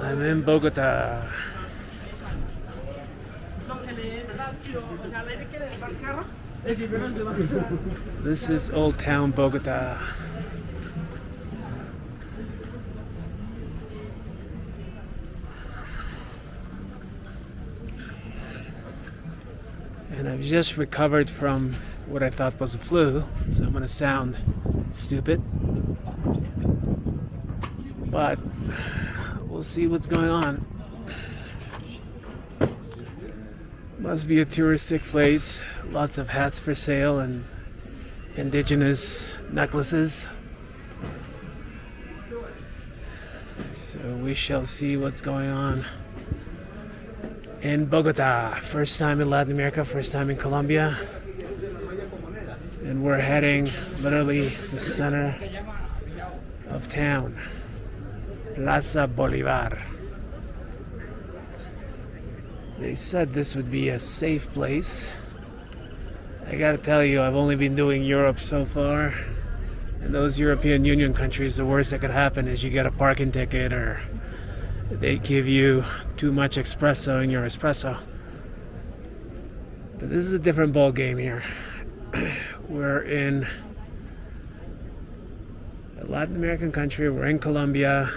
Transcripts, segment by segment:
I'm in Bogotá. This is Old Town Bogotá. And I've just recovered from what I thought was a flu, so I'm gonna sound stupid. But we'll see what's going on. Must be a touristic place. Lots of hats for sale and indigenous necklaces. So we shall see what's going on in Bogotá. First time in Latin America, first time in Colombia. And we're heading literally the center of town. Plaza Bolivar. They said this would be a safe place. I gotta tell you, I've only been doing Europe so far. And those European Union countries, the worst that could happen is you get a parking ticket or they give you too much espresso in your espresso. But this is a different ball game here. We're in a Latin American country. We're in Colombia.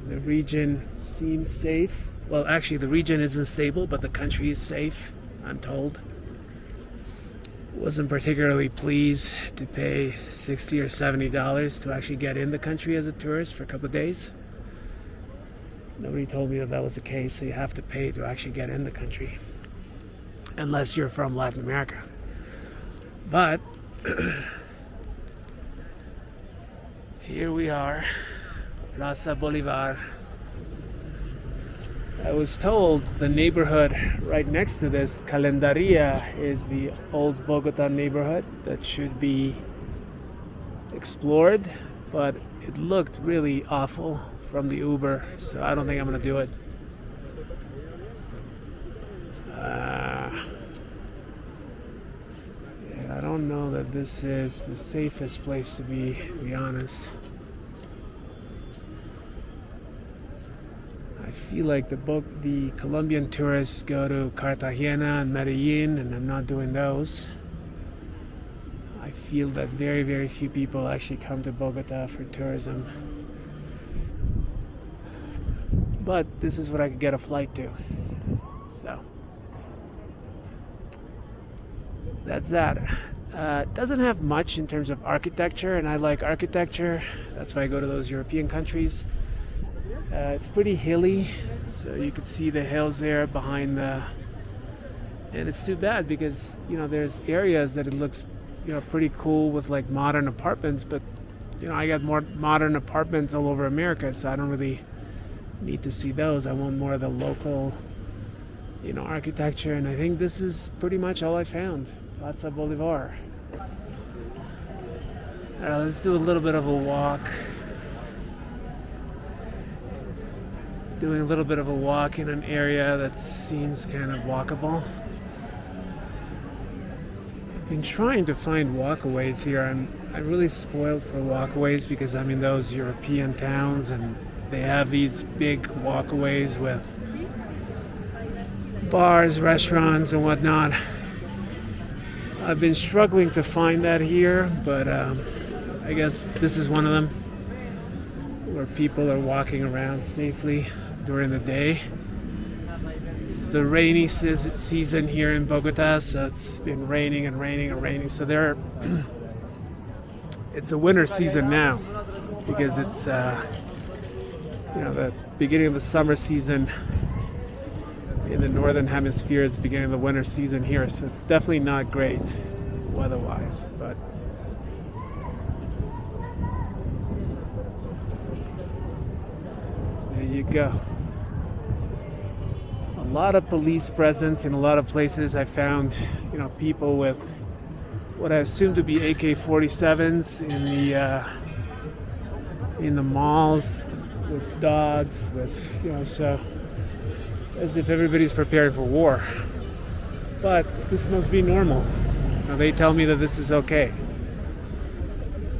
The region seems safe. Well, actually, the region isn't stable, but the country is safe, I'm told. Wasn't particularly pleased to pay $60 or $70 to actually get in the country as a tourist for a couple of days. Nobody told me that that was the case, so you have to pay to actually get in the country, unless you're from Latin America. But here we are, Plaza Bolivar. I was told the neighborhood right next to this, Calendaria, is the old Bogota neighborhood that should be explored, but it looked really awful from the Uber, so I don't think I'm gonna do it. I don't know that this is the safest place to be honest. I feel like the Colombian tourists go to Cartagena and Medellin, and I'm not doing those. I feel that very, very few people actually come to Bogota for tourism. But this is what I could get a flight to. So that's that. It doesn't have much in terms of architecture, and I like architecture. That's why I go to those European countries. It's pretty hilly, so you could see the hills there behind the... And it's too bad because, there's areas that it looks, pretty cool with like modern apartments, but, I got more modern apartments all over America, so I don't really need to see those. I want more of the local, architecture, and I think this is pretty much all I found. Plaza Bolivar. All right, let's do a little bit of a walk. Doing a little bit of a walk in an area that seems kind of walkable. I've been trying to find walkaways here. I'm really spoiled for walkaways because I'm in those European towns and they have these big walkaways with bars, restaurants, and whatnot. I've been struggling to find that here, but I guess this is one of them where people are walking around safely during the day. It's the rainy season here in Bogota, so it's been raining and raining and raining. So it's a winter season now because it's the beginning of the summer season in the northern hemisphere is the beginning of the winter season here. So it's definitely not great weather-wise, but there you go. A lot of police presence in a lot of places. I found, people with what I assume to be AK-47s in the malls with dogs, with so as if everybody's preparing for war. But this must be normal. Now they tell me that this is okay.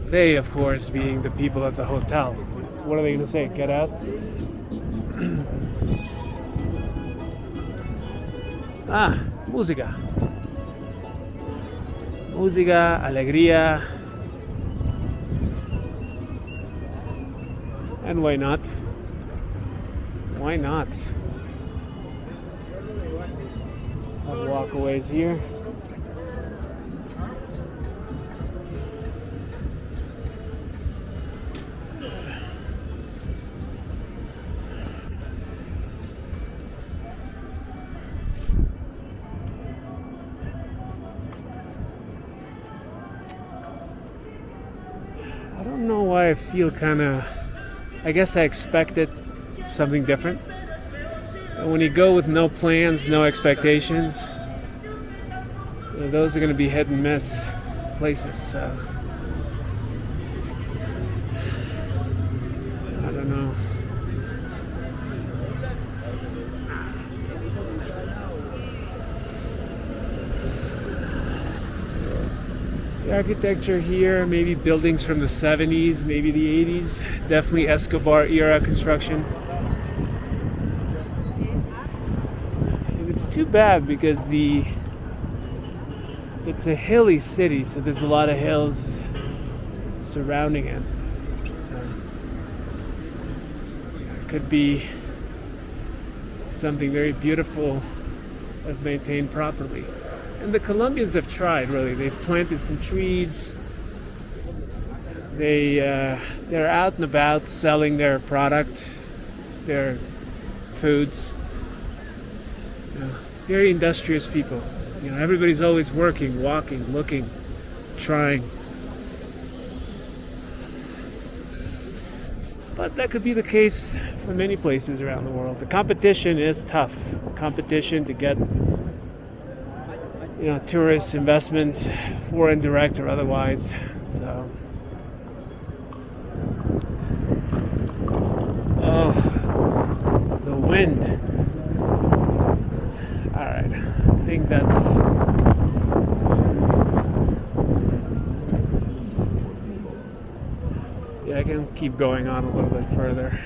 They, of course, being the people at the hotel. What are they going to say? Get out? Ah, música. Música, alegría. And why not? Why not? Have walkaways here. I don't know why I feel kind of. I guess I expected something different. And when you go with no plans, no expectations, those are going to be hit and miss places. So I don't know. The architecture here, maybe buildings from the 70s, maybe the 80s, definitely Escobar era construction. And it's too bad because it's a hilly city, so there's a lot of hills surrounding it. So it could be something very beautiful if maintained properly. And the Colombians have tried, really. They've planted some trees. They're out and about selling their product, their foods. Very industrious people. Everybody's always working, walking, looking, trying. But that could be the case for many places around the world. The competition is tough. Competition to get tourist investment, foreign direct or otherwise. So, the wind. All right, I think that's. Yeah, I can keep going on a little bit further.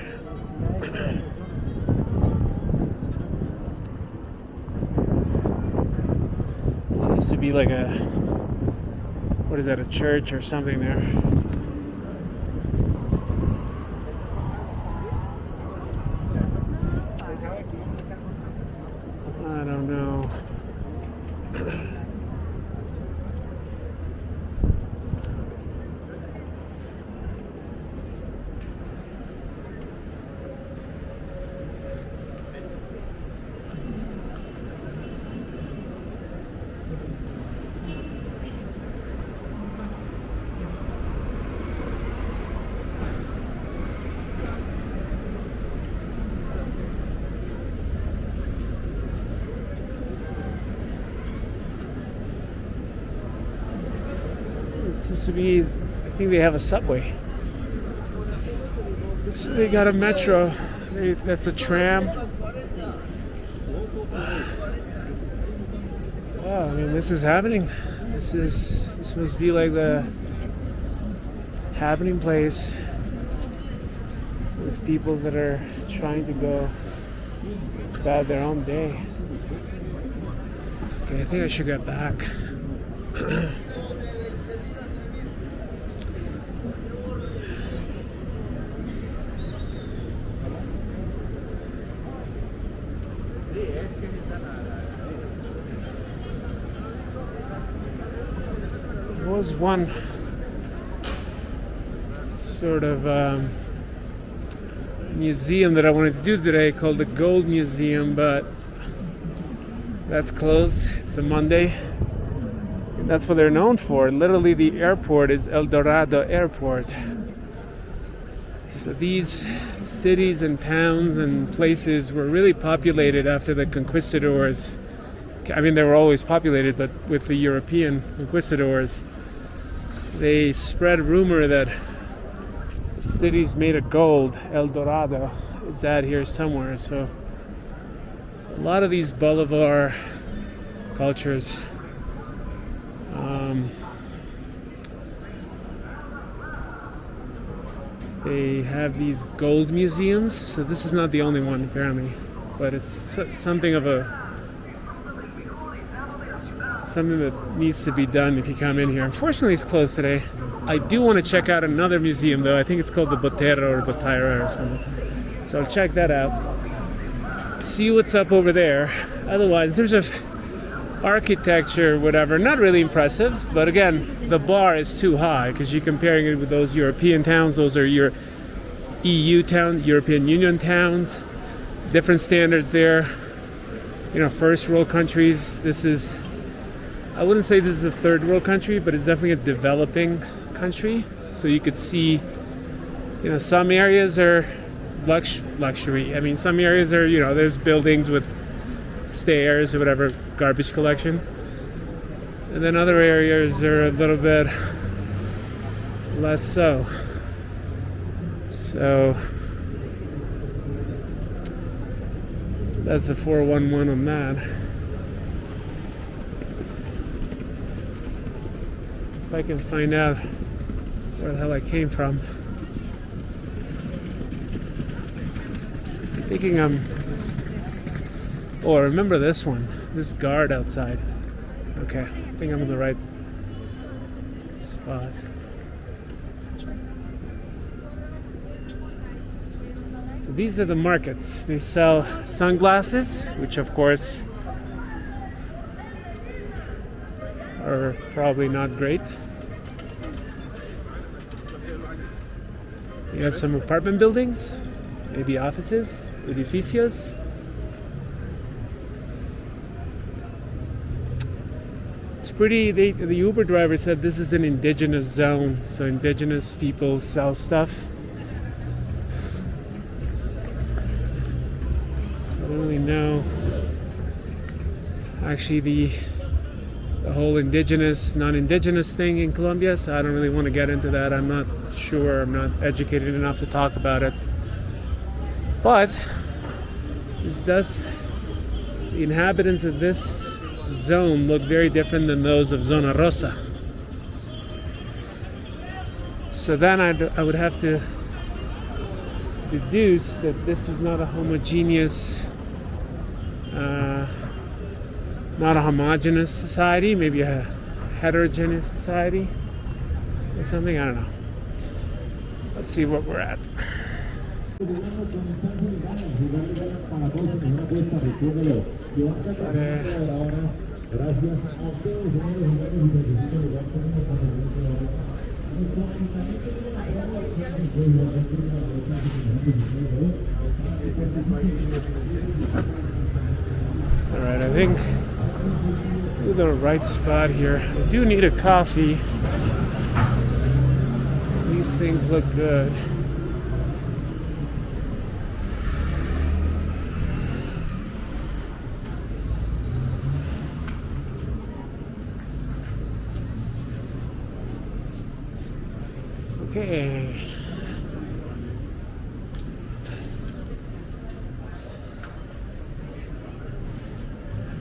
Seems to be like what is that, a church or something there. I don't know. Seems to be, I think they have a subway. So they got a metro. That's a tram. Wow, I mean, this is happening. This must be like the happening place with people that are trying to go about their own day. Okay, I think I should get back. There was one sort of museum that I wanted to do today called the Gold Museum, but that's closed. It's a Monday. And that's what they're known for. Literally, the airport is El Dorado Airport. So these cities and towns and places were really populated after the conquistadors. I mean, they were always populated, but with the European conquistadors, they spread rumor that the city's made of gold. El Dorado is out here somewhere. So a lot of these Bolivar cultures They have these gold museums. So this is not the only one apparently, but it's something of a something that needs to be done if you come in here. Unfortunately, it's closed today. I do want to check out another museum though. I think it's called the Botero or Botira or something. So I'll check that out. See what's up over there. Otherwise, there's a architecture, whatever, not really impressive, but again, the bar is too high because you're comparing it with those European towns. Those are your EU towns, European Union towns, different standards there. You know, first world countries. This is, I wouldn't say this is a third world country, but it's definitely a developing country. So you could see, you know, some areas are luxury. I mean, some areas are, you know, there's buildings with stairs or whatever, garbage collection, and then other areas are a little bit less so. So that's a 411 on that. If I can find out where the hell I came from. I'm thinking oh, I remember this one. This guard outside. Okay, I think I'm in the right spot. So these are the markets. They sell sunglasses, which of course are probably not great. You have some apartment buildings, maybe offices, edificios. Pretty. The Uber driver said this is an indigenous zone, so indigenous people sell stuff. So I don't really know actually the whole indigenous, non-indigenous thing in Colombia, so I don't really want to get into that. I'm not sure, I'm not educated enough to talk about it. But this does, the inhabitants of this zone look very different than those of Zona Rosa. So then I would have to deduce that this is not a homogeneous, not a homogeneous society, maybe a heterogeneous society or something, I don't know. Let's see what we're at. Alright, I think we're the right spot here. I do need a coffee. These things look good. Okay.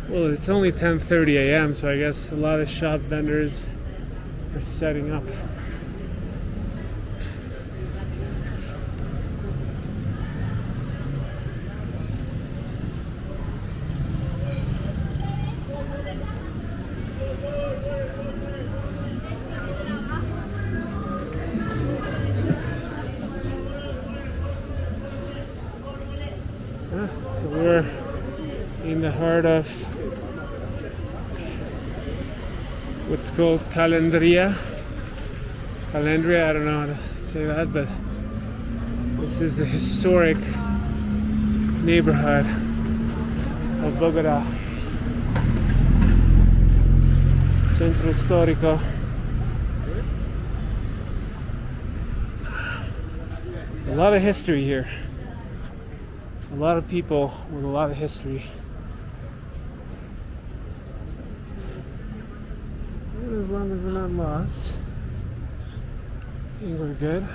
Well, it's only 10:30 a.m., so I guess a lot of shop vendors are setting up. So we're in the heart of what's called Calandria. Calandria, I don't know how to say that, but this is the historic neighborhood of Bogotá. Centro Storico. A lot of history here. A lot of people with a lot of history. As long as we're not lost, I think we're good.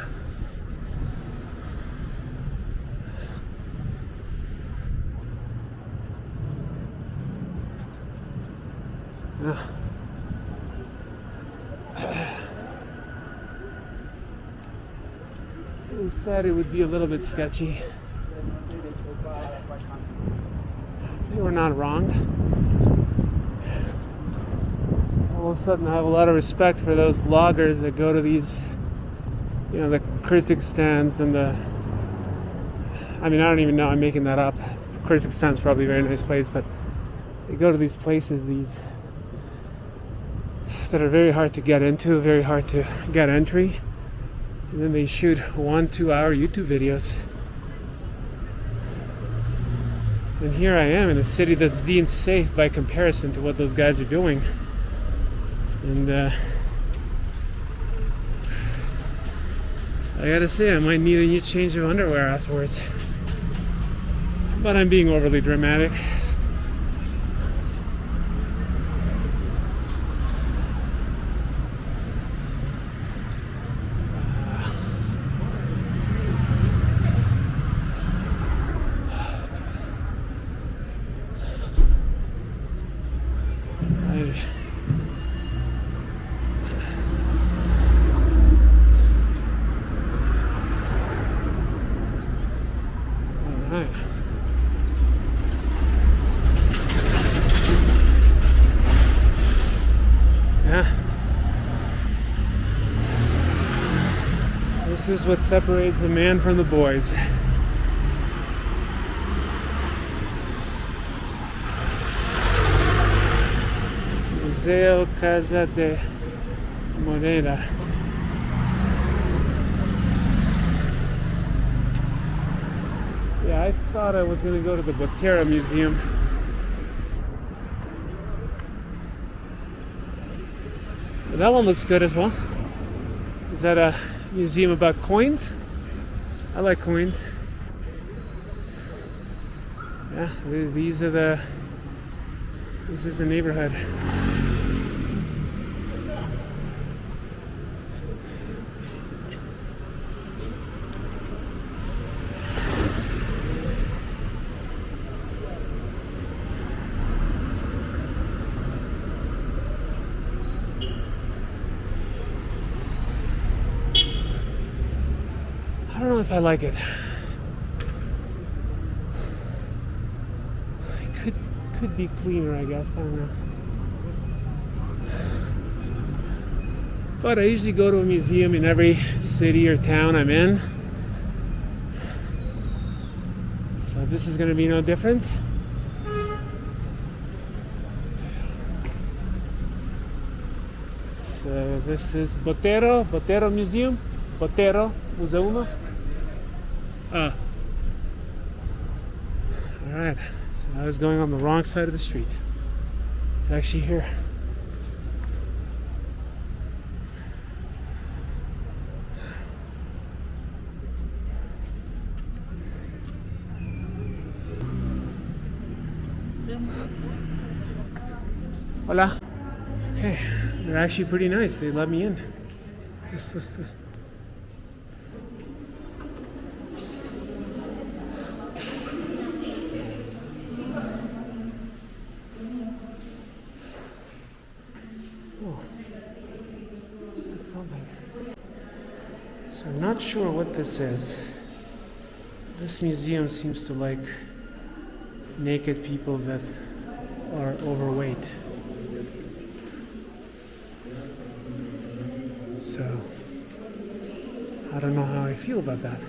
They said it would be a little bit sketchy. They were not wrong. All of a sudden I have a lot of respect for those vloggers that go to these, you know, the Kyrgyzstans and the, I mean, I don't even know, I'm making that up. Kyrgyzstan's probably a very nice place, but they go to these places, these that are very hard to get into, very hard to get entry, and then they shoot 1-2 hour YouTube videos. And here I am in a city that's deemed safe by comparison to what those guys are doing. And I gotta say, I might need a new change of underwear afterwards. But I'm being overly dramatic. This is what separates a man from the boys. Museo Casa de Moneda. Yeah, I thought I was going to go to the Botero Museum. But that one looks good as well. Is that a museum about coins? I like coins. Yeah, this is the neighborhood. I don't know if I like it. It could be cleaner, I guess. I don't know. But I usually go to a museum in every city or town I'm in. So this is going to be no different. So this is Botero Museum. Botero Museum. Alright, so I was going on the wrong side of the street. It's actually here. Hola. Okay, they're actually pretty nice. They let me in. So I'm not sure what this is. This museum seems to like naked people that are overweight. So I don't know how I feel about that.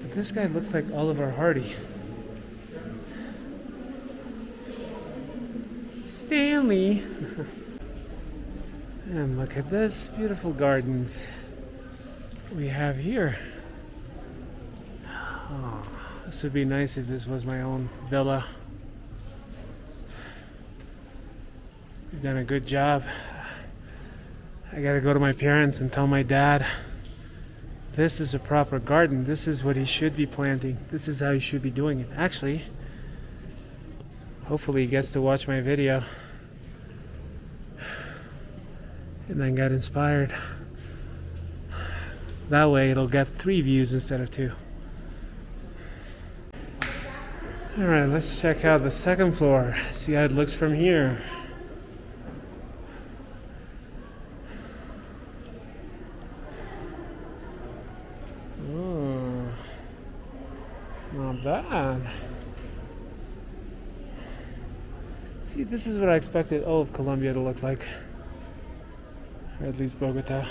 But this guy looks like Oliver Hardy. Stanley! And look at this beautiful gardens we have here. Oh, this would be nice if this was my own villa. You've done a good job. I gotta go to my parents and tell my dad this is a proper garden. This is what he should be planting. This is how he should be doing it. Actually, hopefully he gets to watch my video and then get inspired. That way it'll get 3 views instead of 2. Alright, let's check out the second floor. See how it looks from here. Not bad. See, this is what I expected all of Colombia to look like. Or at least Bogotá.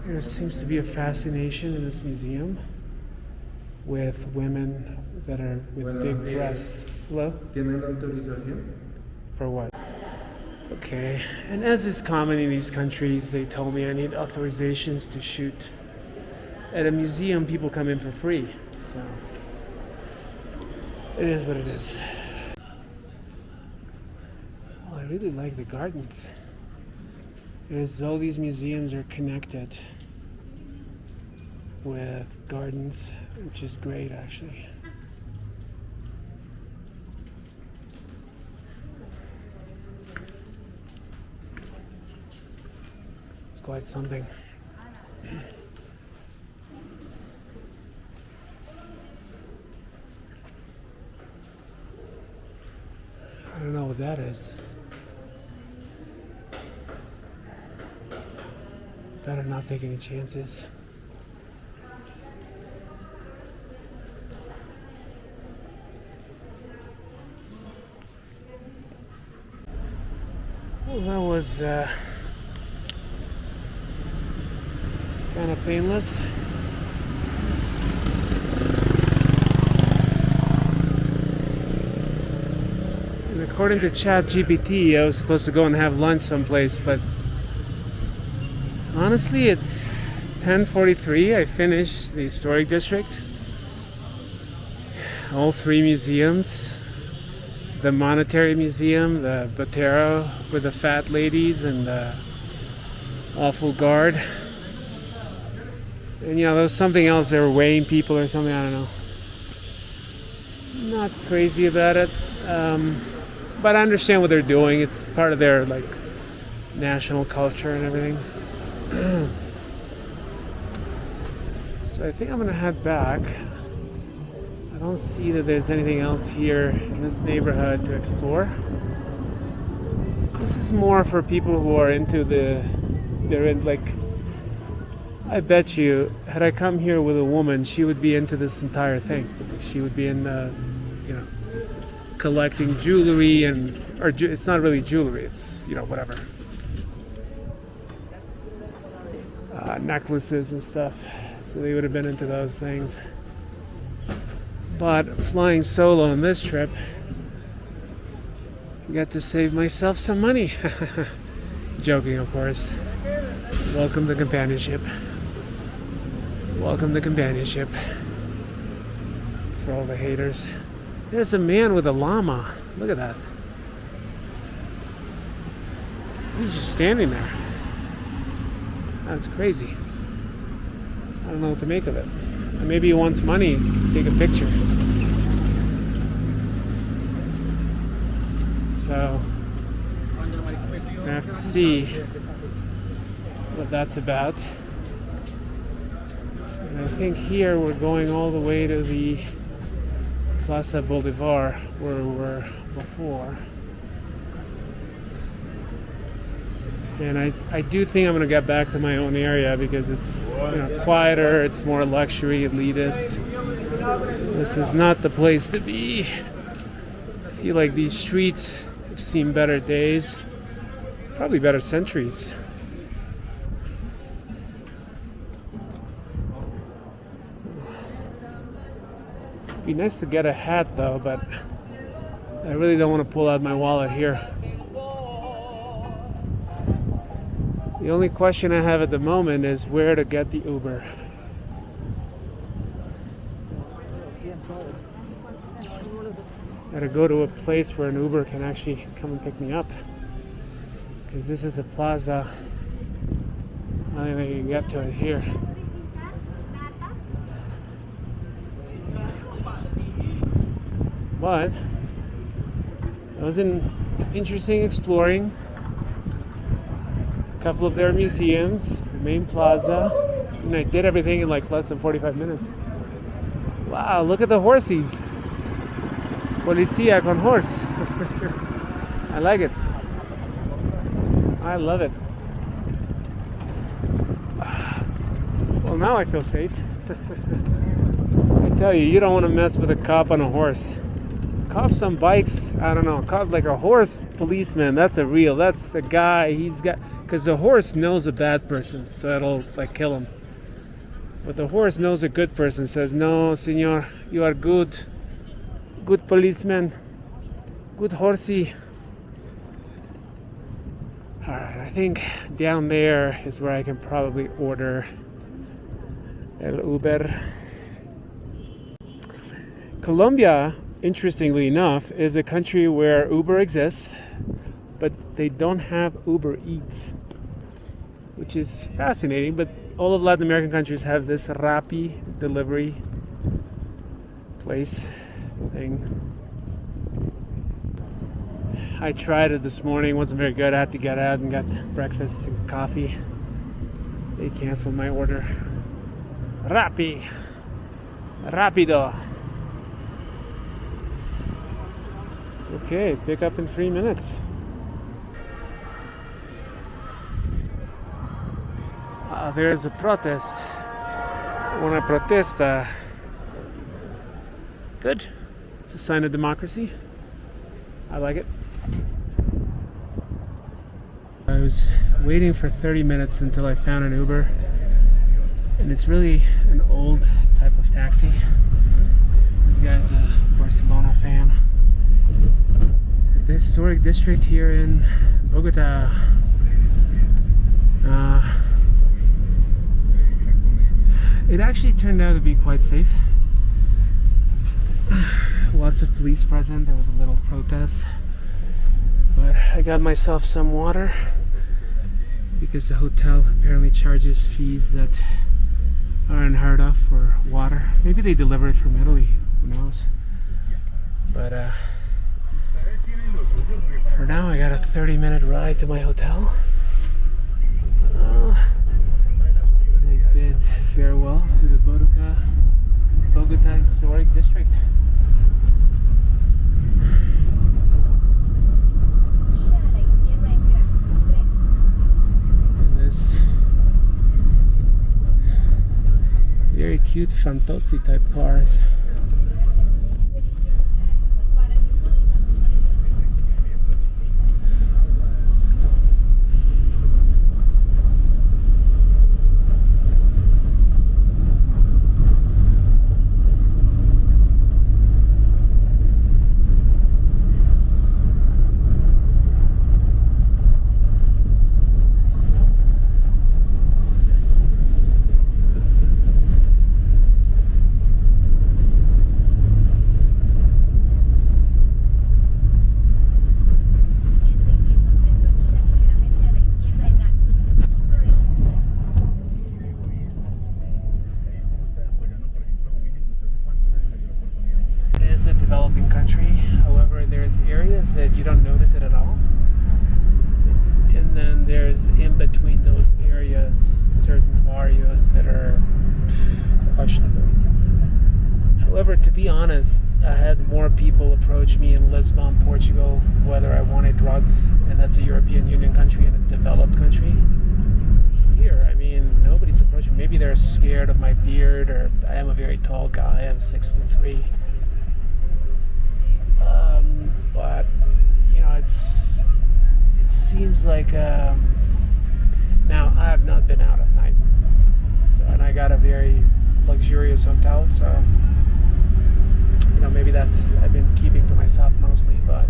There seems to be a fascination in this museum with women that are with big breasts. Hello? ¿Tienen autorización? For what? Okay, and as is common in these countries, they told me I need authorizations to shoot. At a museum, people come in for free, so it is what it is. Oh, I really like the gardens. There's all these museums are connected with gardens, which is great actually. It's quite something. I don't know what that is. Better not take any chances. Well, that was kind of painless. And according to ChatGPT, I was supposed to go and have lunch someplace, but honestly, it's 10:43. I finished the historic district. All three museums. The Monetary Museum, the Botero with the fat ladies and the awful guard. And there was something else, they were weighing people or something, I don't know. Not crazy about it. But I understand what they're doing. It's part of their national culture and everything. So I think I'm gonna head back. I don't see that there's anything else here in this neighborhood to explore. This is more for people who are into I bet you, had I come here with a woman, she would be into this entire thing. She would be in, collecting jewelry it's not really jewelry, it's, whatever. Necklaces and stuff. So they would have been into those things. But flying solo on this trip, I got to save myself some money. Joking, of course. Welcome to companionship. Welcome to companionship. It's for all the haters. There's a man with a llama. Look at that. He's just standing there. That's crazy. I don't know what to make of it. Maybe he wants money to take a picture. So I have to see what that's about. And I think here we're going all the way to the Plaza Bolivar where we were before. And I do think I'm going to get back to my own area because it's quieter, it's more luxury, elitist. This is not the place to be. I feel like these streets have seen better days, probably better centuries. It'd be nice to get a hat though, but I really don't want to pull out my wallet here. The only question I have at the moment is where to get the Uber. Gotta go to a place where an Uber can actually come and pick me up. Because this is a plaza. I don't think I can get to it here. But it was interesting exploring a couple of their museums, the main plaza, and I did everything in less than 45 minutes. Wow, look at the horsies. Policía con horse. I like it. I love it. Well, Well, now I feel safe. I tell you, you don't want to mess with a cop on a horse. Cops on bikes, I don't know. Cop like a horse policeman, that's a guy. Because the horse knows a bad person, so it'll like kill him. But the horse knows a good person, says, no, senor, you are good. Good policeman. Good horsey. Alright, I think down there is where I can probably order el Uber. Colombia, interestingly enough, is a country where Uber exists, but they don't have Uber Eats, which is fascinating. But all of Latin American countries have this Rappi delivery place thing. I tried it this morning, wasn't very good. I had to get out and got breakfast and coffee. They canceled my order. Rappi. Rapido. Okay, pick up in 3 minutes. There's a protest. Una protesta. Good. It's a sign of democracy. I like it. I was waiting for 30 minutes until I found an Uber. And it's really an old type of taxi. This guy's a Barcelona fan. The historic district here in Bogotá. It actually turned out to be quite safe. Lots of police present. There was a little protest, but I got myself some water because the hotel apparently charges fees that are unheard of for water. Maybe they deliver it from Italy, who knows. But for now I got a 30-minute ride to my hotel. I bid farewell to the Bogotá historic district. And this very cute Fantozzi type cars. Developing country. However, there's areas that you don't notice it at all, and then there's in between those areas certain barrios that are questionable. However, to be honest, I had more people approach me in Lisbon, Portugal, whether I wanted drugs, and that's a European Union country and a developed country. Here, I mean, nobody's approaching. Maybe they're scared of my beard, or I am a very tall guy. I'm 6'3". But you know, it seems like now I have not been out at night, so, and I got a very luxurious hotel, so you know, maybe that's I've been keeping to myself mostly. But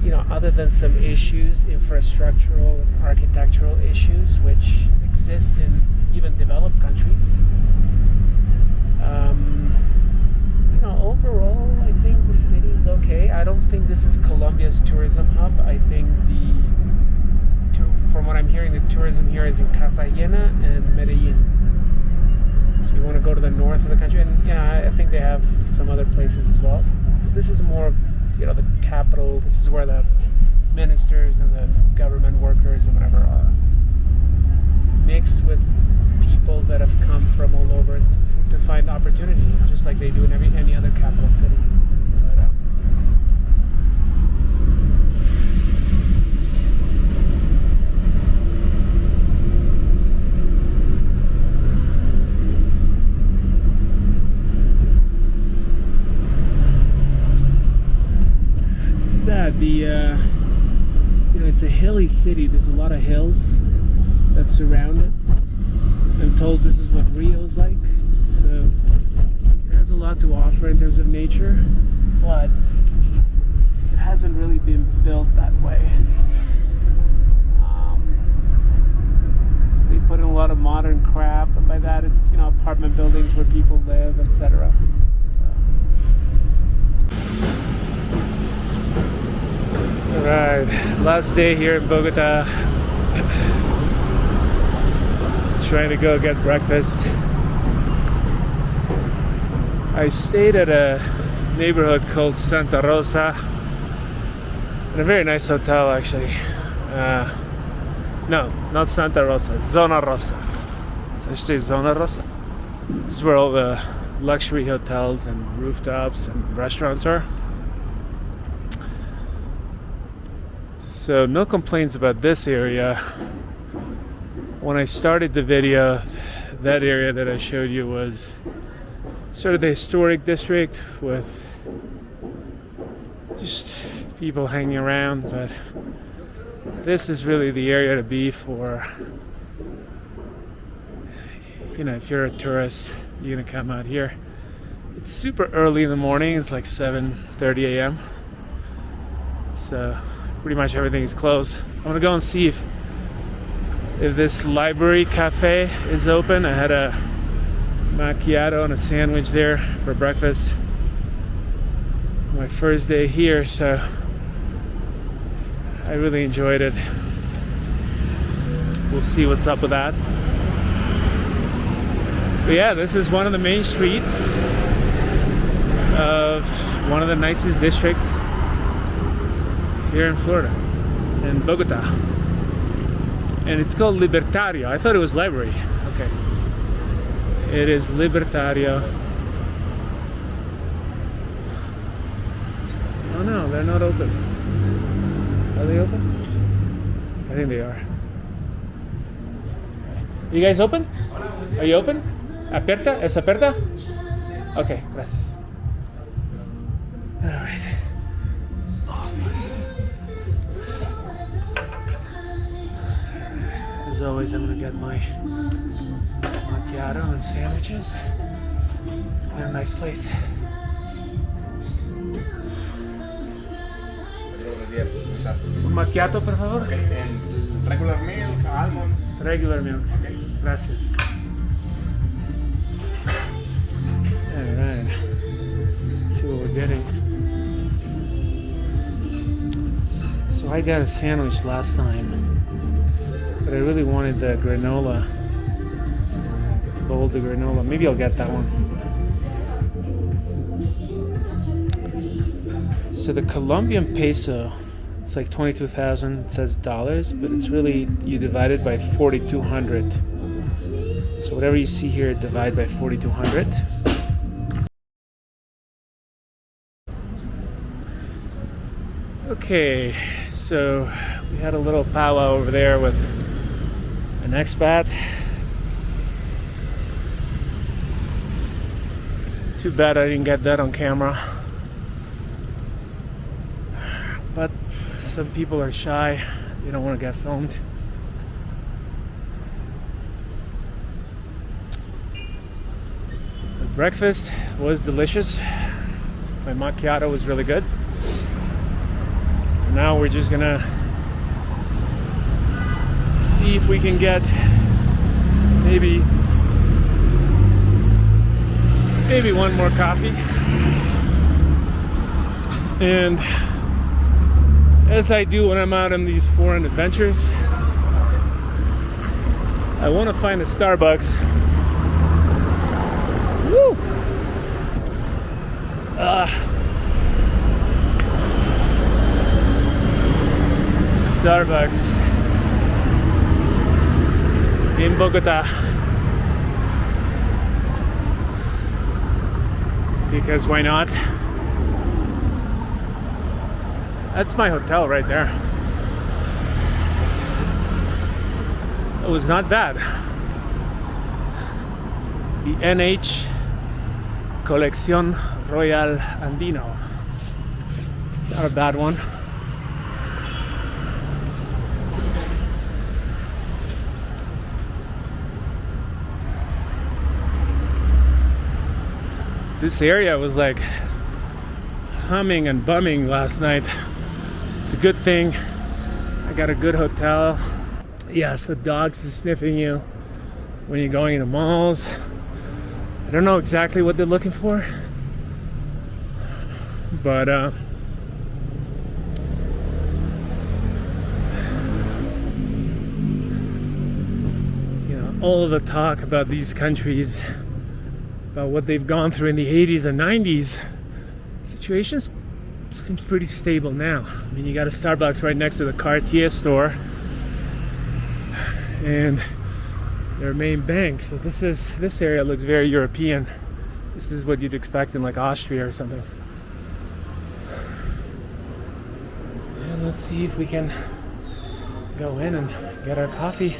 you know, other than some issues, infrastructural and architectural issues, which exist in even developed countries. You know, overall, I think the city's okay. I don't think this is Colombia's tourism hub. I think from what I'm hearing, the tourism here is in Cartagena and Medellin. So you want to go to the north of the country, and you know, I think they have some other places as well. So this is more of, you know, the capital. This is where the ministers and the government workers and whatever are, mixed with people that have come from all over to find opportunity, just like they do in any other capital city. But, yeah, it's a hilly city. There's a lot of hills that surround it. I'm told this is what Rio's like, so it has a lot to offer in terms of nature, but it hasn't really been built that way. So they put in a lot of modern crap, and by that it's apartment buildings where people live, etc. Alright, last day here in Bogotá. Trying to go get breakfast. I stayed at a neighborhood called Santa Rosa, in a very nice hotel actually. No, not Santa Rosa, Zona Rosa. So I should say Zona Rosa. This is where all the luxury hotels and rooftops and restaurants are. So no complaints about this area. When I started the video, that area that I showed you was sort of the historic district with just people hanging around, but this is really the area to be for, if you're a tourist, you're gonna come out here. It's super early in the morning, it's like 7:30 a.m. So pretty much everything is closed. I'm gonna go and see if this library cafe is open. I had a macchiato and a sandwich there for breakfast. My first day here, so I really enjoyed it. We'll see what's up with that. But yeah, this is one of the main streets of one of the nicest districts here in Florida, in Bogotá. And it's called Libertario. I thought it was library. Okay. It is Libertario. Oh no, they're not open. Are they open? I think they are. You guys open? Are you open? ¿Aperta? ¿Es aperta? Okay, gracias. Alright. As always, I'm gonna get my macchiato and sandwiches. They're a nice place. Un macchiato, por favor. Okay, and regular milk, almond. Regular milk. Okay. Gracias. Alright. Let's see what we're getting. So I got a sandwich last time, but I really wanted the granola. Bowl de granola. Maybe I'll get that one. So the Colombian peso, it's like 22,000. It says dollars, but it's really, you divide it by 4,200. So whatever you see here, divide by 4,200. Okay, so we had a little powwow over there with an expat. Too bad I didn't get that on camera. But some people are shy, they don't want to get filmed. The breakfast was delicious. My macchiato was really good. So now we're just gonna see if we can get maybe one more coffee. And as I do when I'm out on these foreign adventures, I want to find a Starbucks. Woo! Starbucks in Bogotá, because why not? That's my hotel right there. It was not bad. The NH Colección Royal Andino. Not a bad one. This area was like humming and bumming last night. It's a good thing I got a good hotel. Yeah, so dogs are sniffing you when you're going into malls. I don't know exactly what they're looking for, but you know, all of the talk about these countries, about what they've gone through in the 80s and 90s, situation seems pretty stable now. I mean, you got a Starbucks right next to the Cartier store and their main bank. So this area looks very European. This is what you'd expect in like Austria or something. And let's see if we can go in and get our coffee.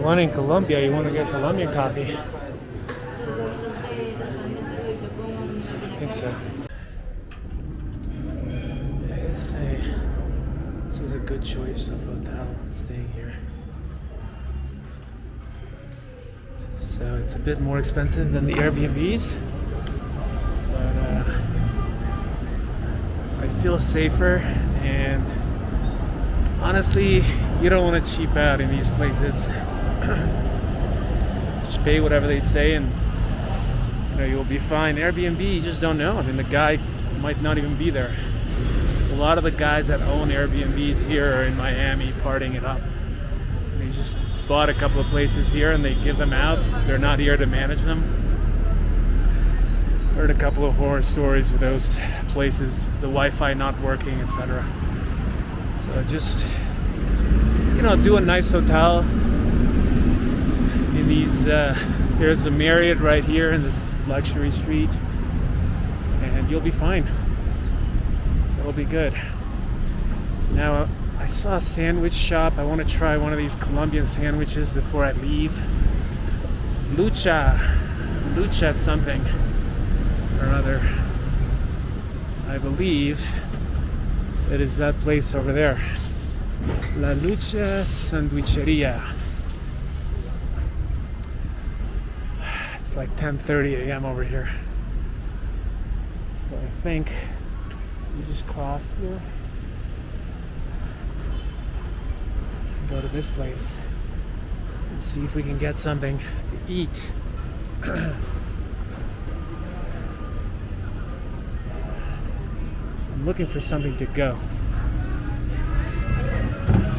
One in Colombia, you want to get Colombian coffee? I think so. This was a good choice of hotel, staying here. So it's a bit more expensive than the Airbnbs, but I feel safer, and honestly, you don't want to cheap out in these places. Just pay whatever they say and you know you'll be fine. Airbnb, you just don't know. I mean, the guy might not even be there. A lot of the guys that own Airbnbs here are in Miami partying it up. They just bought a couple of places here and they give them out. They're not here to manage them. Heard a couple of horror stories with those places, the Wi-Fi not working, etc. So just, you know, do a nice hotel in these. There's a Marriott right here in this luxury street, and you'll be fine. It'll be good. Now, I saw a sandwich shop. I want to try one of these Colombian sandwiches before I leave. Lucha something or other. I believe it is that place over there. La Lucha Sandwicheria. It's like 10:30 a.m. over here. So I think you just cross here. Go to this place and see if we can get something to eat. I'm looking for something to go.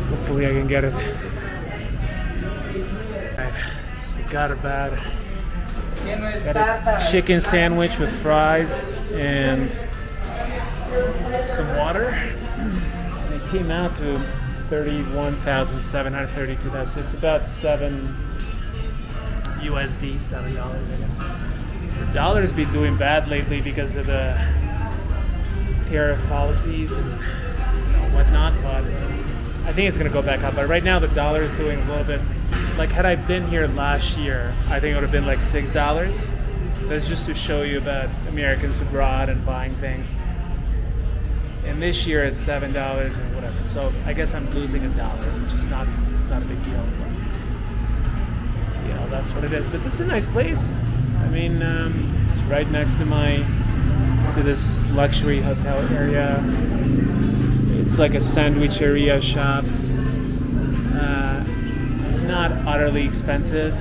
Hopefully I can get it. So got a chicken sandwich with fries and some water. And it came out to 31,732. It's about $7 USD, $7, I guess. The dollar's been doing bad lately because of the tariff policies and whatnot, but I think it's gonna go back up. But right now the dollar is doing a little bit. Like had I been here last year, I think it would have been like $6. That's just to show you about Americans abroad and buying things. And this year it's $7 and whatever. So I guess I'm losing $1, which is not a big deal. But, that's what it is. But this is a nice place. I mean, it's right next to this luxury hotel area. It's like a sandwicheria shop. Not utterly expensive.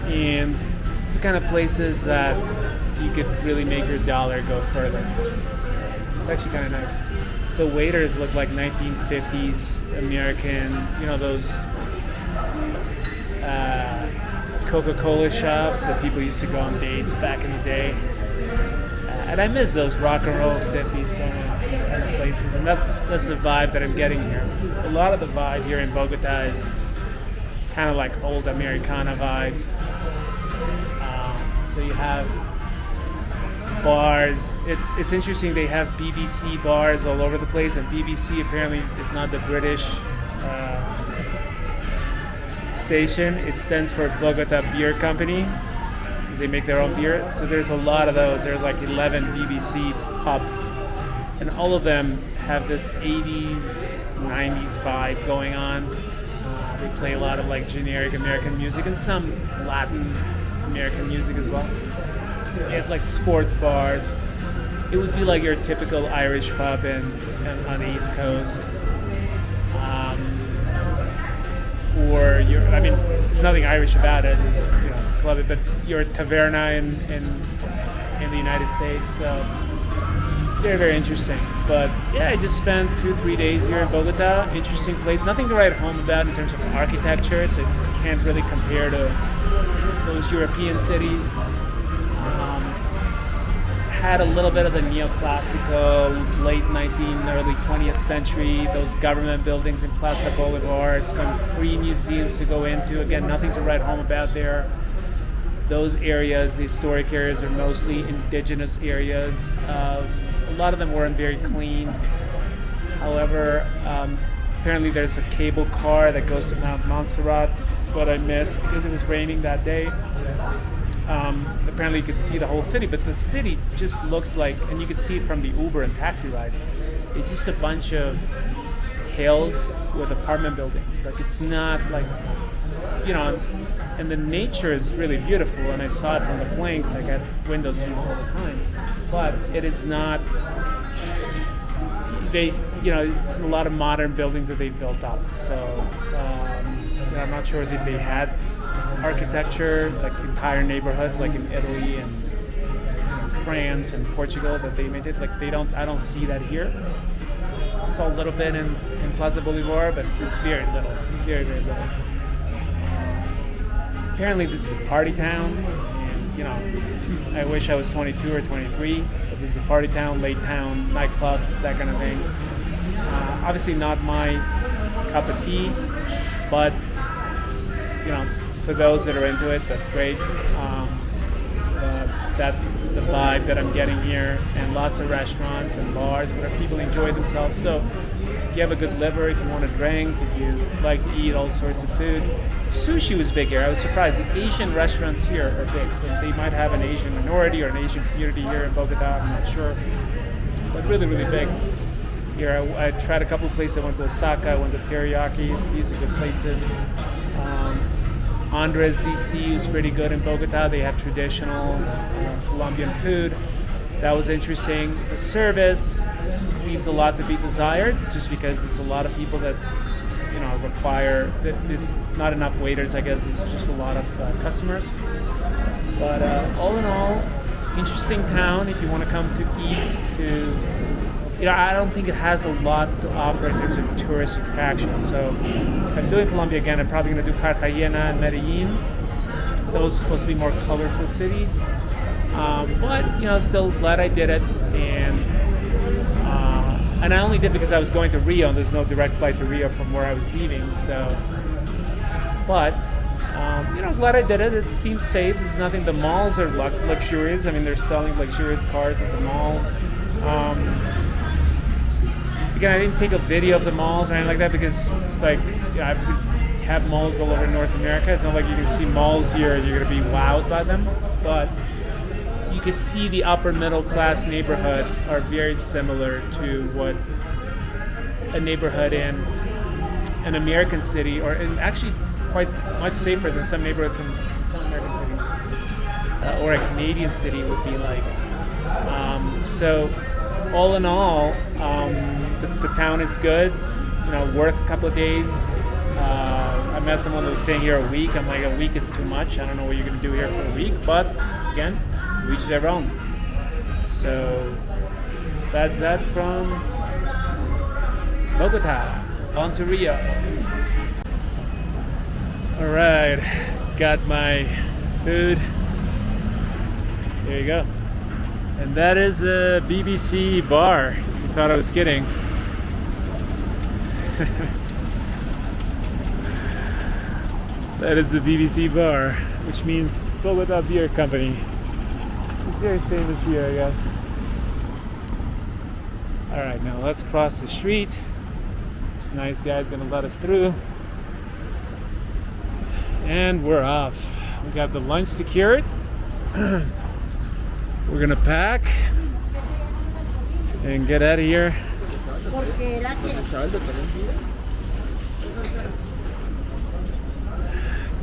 And it's the kind of places that you could really make your dollar go further. It's actually kind of nice. The waiters look like 1950s American, those Coca-Cola shops that people used to go on dates back in the day. And I miss those rock and roll 50s kind of places, and that's the vibe that I'm getting here. A lot of the vibe here in Bogotá is kind of like old Americana vibes. So you have bars. It's interesting. They have BBC bars all over the place, and BBC apparently is not the British station. It stands for Bogotá Beer Company, because they make their own beer. So there's a lot of those. There's like 11 BBC pubs, and all of them have this 80s 90s vibe going on. They play a lot of like generic American music and some Latin American music as well. It's like sports bars. It would be like your typical Irish pub on the East Coast. Or there's nothing Irish about it. It's, club it, but your taverna in the United States. So very, very interesting. But yeah, I just spent 2-3 days here in Bogotá. Interesting place. Nothing to write home about in terms of architecture, so it can't really compare to those European cities. Had a little bit of the neoclassical, late 19th, early 20th century, those government buildings in Plaza Bolivar, some free museums to go into. Again, nothing to write home about there. Those areas, the historic areas, are mostly indigenous areas. A lot of them weren't very clean. However, apparently there's a cable car that goes to Mount Montserrat, but I missed because it was raining that day. Apparently you could see the whole city, but the city just looks like, and you can see it from the Uber and taxi rides, it's just a bunch of hills with apartment buildings. Like, it's not like, and the nature is really beautiful, and I saw it from the plane because I got window seats all the time, but it is not, it's a lot of modern buildings that they've built up, so I'm not sure that they had architecture, like entire neighborhoods, like in Italy and France and Portugal, that they made it. Like I don't see that here. I saw a little bit in Plaza Bolivar, but it's very little, very, very little. Apparently this is a party town, and I wish I was 22 or 23, but this is a party town, late town, nightclubs, that kind of thing. Obviously not my cup of tea, but for those that are into it, that's great. That's the vibe that I'm getting here, and lots of restaurants and bars where people enjoy themselves. So if you have a good liver, if you want to drink, if you like to eat all sorts of food. Sushi was big here. I was surprised. The Asian restaurants here are big, so they might have an Asian minority or an Asian community here in Bogotá, I'm not sure. But really, really big. Here, I tried a couple of places. I went to Osaka, I went to Teriyaki. These are good places. Andres DC is pretty good in Bogotá. They have traditional Colombian food. That was interesting. The service leaves a lot to be desired, just because there's a lot of people that require. There's not enough waiters, I guess. There's just a lot of customers. But all in all, interesting town if you want to come to eat. I don't think it has a lot to offer in terms of tourist attractions. So if I'm doing Colombia again, I'm probably going to do Cartagena and Medellin. Those are supposed to be more colorful cities. But still glad I did it. And I only did because I was going to Rio, and there's no direct flight to Rio from where I was leaving. So, but glad I did it. It seems safe. There's nothing. The malls are luxurious. I mean, they're selling luxurious cars at the malls. Again, I didn't take a video of the malls or anything like that because it's like, I have malls all over North America. It's not like you can see malls here and you're going to be wowed by them. But you can see the upper middle class neighborhoods are very similar to what a neighborhood in an American city, or actually quite much safer than some neighborhoods in some American cities, or a Canadian city would be like. So all in all, the town is good, worth a couple of days. I met someone that was staying here a week. I'm like, a week is too much. I don't know what you're going to do here for a week, but again, each their own. So that's from Bogotá on to Rio. All right, got my food. There you go. And that is the BBC bar. You thought I was kidding. That is the BBC bar, which means Bogotá Beer Company. It's very famous here, I guess. Alright, now let's cross the street. This nice guy's gonna let us through. And we're off. We got the lunch secured. We're gonna pack and get out of here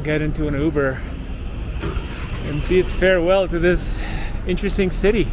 Get into an Uber and bid farewell to this interesting city.